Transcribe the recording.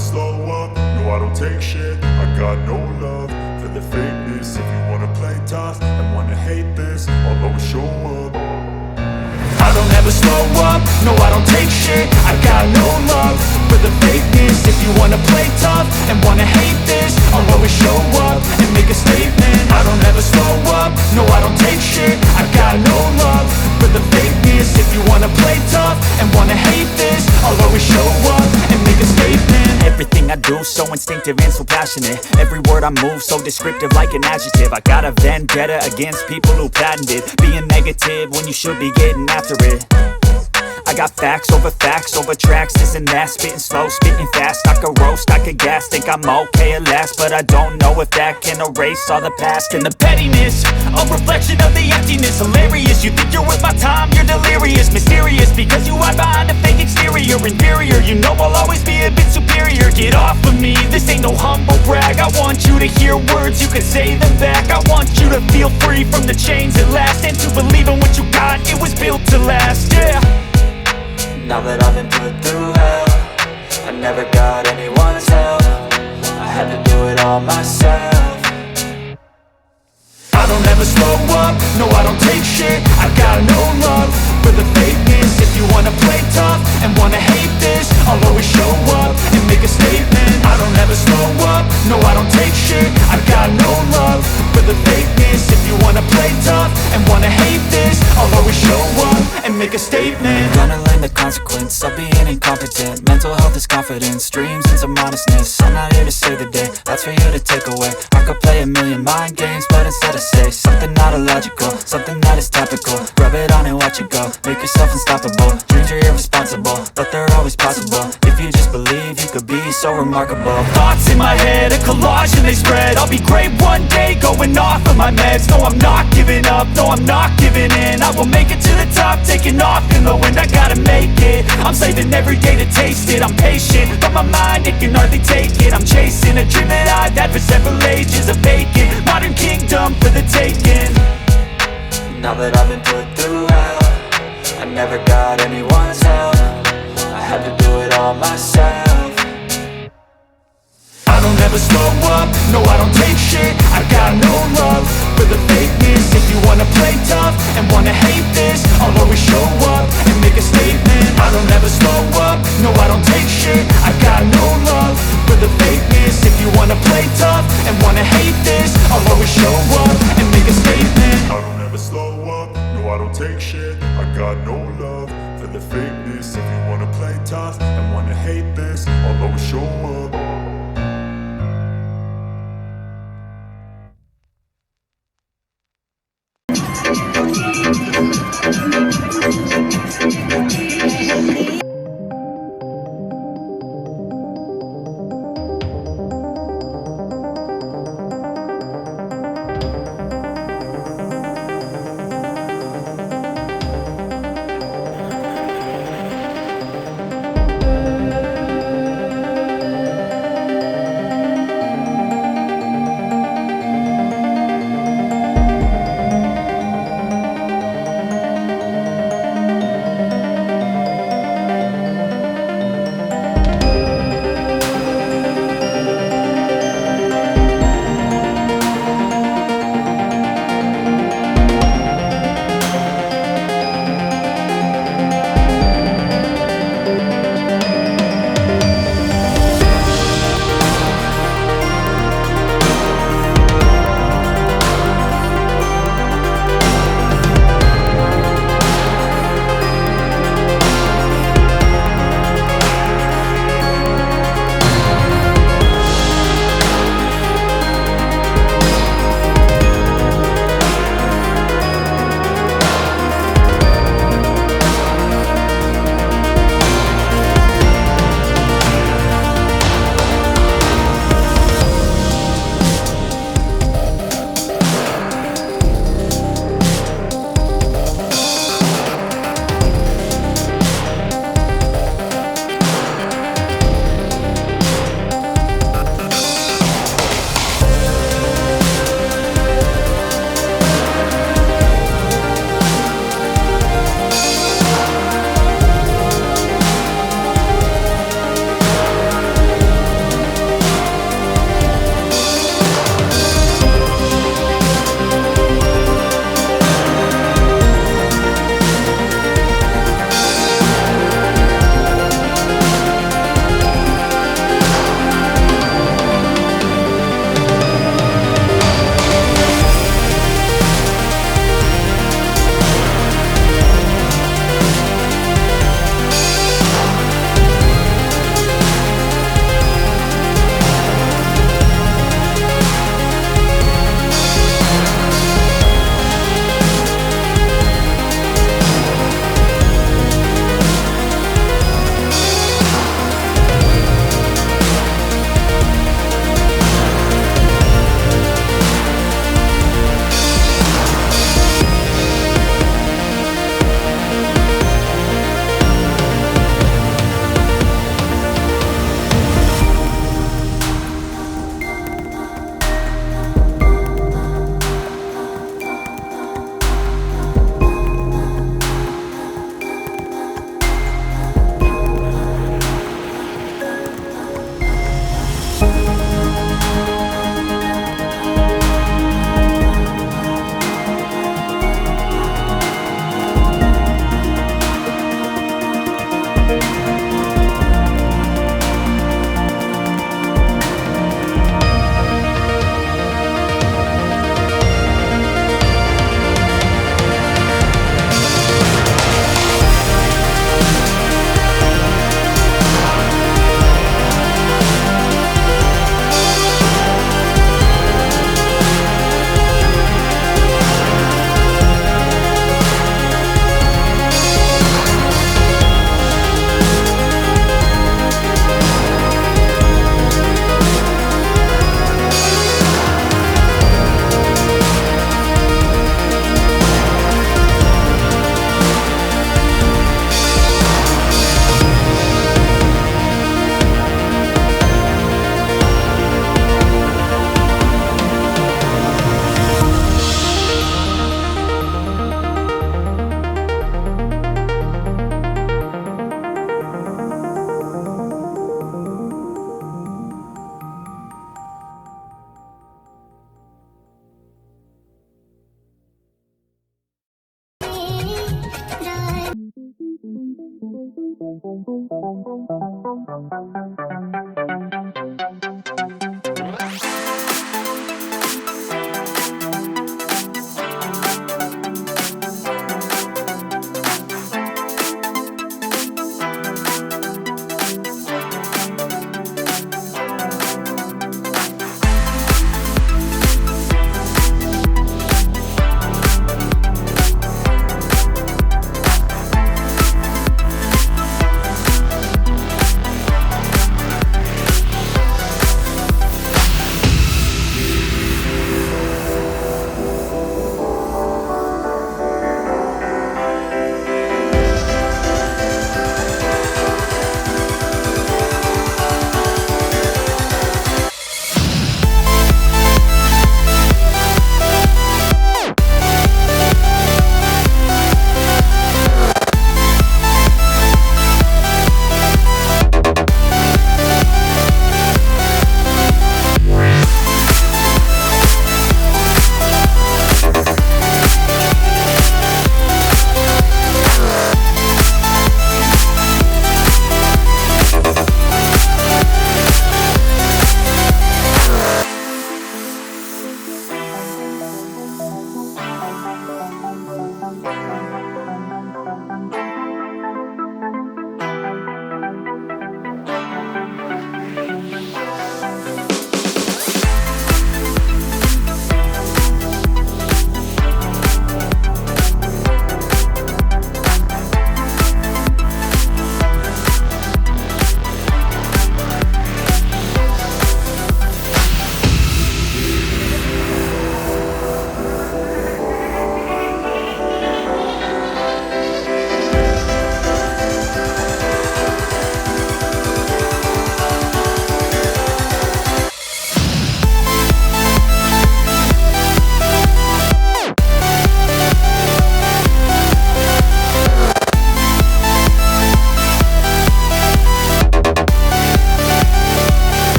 slow up, no I don't take shit. I got no love for the fakeness. If you wanna play tough and wanna hate this, I'll always show up. I don't ever slow up, no I don't take shit. I got no love for the fakeness. If you wanna play tough and wanna hate this, I'll always show up and make a statement. I don't ever slow up, no I don't take shit. I got no love for the fakeness. If you wanna play tough and wanna hate this, I'll always show up and make a statement. Everything I do so instinctive and so passionate. Every word I move so descriptive like an adjective. I got a vendetta against people who patented being negative when you should be getting after it. I got facts over tracks, this and that. Spitting slow, spitting fast, I could roast, I could gas. Think I'm okay at last, but I don't know if that can erase all the past. And the pettiness, a reflection of the emptiness. Hilarious, you think you're worth my time, you're delirious. Mysterious, because you hide behind a fake exterior. Inferior, you know I'll always be a bit superior. Get off of me, this ain't no humble brag. I want you to hear words, you can say them back. I want you to feel free from the chains at last, and to believe in what you got, it was built to last, yeah. Now that I've been put through hell, I never got anyone's help. I had to do it all myself. I don't ever slow up, no I don't take shit. I got no love for the fakeness. If you wanna play tough and wanna hate this, I'll always show up and make a statement. I don't ever slow up, no I don't take shit. I got no love for the fakeness. If you wanna play tough and wanna hate this, I'll always show up and make a statement. Gonna learn the consequence of being incompetent. Mental health is confidence, dreams and some honestness. I'm not here to save the day, that's for you to take away. I could play a million mind games, but instead I say something not illogical, something that is topical. Rub it on and watch it go, make yourself unstoppable. Dreams are irresponsible, but they're always possible. If you just believe, you could be so remarkable. Thoughts in my head, a collage and they spread. I'll be great one day, going off of my meds. No, I'm not giving up, no, I'm not giving in. I will make it to the top, taking off in the wind. I gotta make it, I'm saving every day to taste it. I'm patient, but my mind, it can hardly take it. I'm chasing a dream that I've had for several ages. A vacant, modern kingdom for the taking. Now that I've been put through hell, I never got anyone's help. I had to do it all myself. I don't ever slow up, no I don't take shit. I got no love for the fakeness. If you wanna play tough and wanna hate this, I'll always show up and make a statement. I don't ever slow up, no I don't take shit. I got no love for the fakeness. If you wanna play tough and wanna hate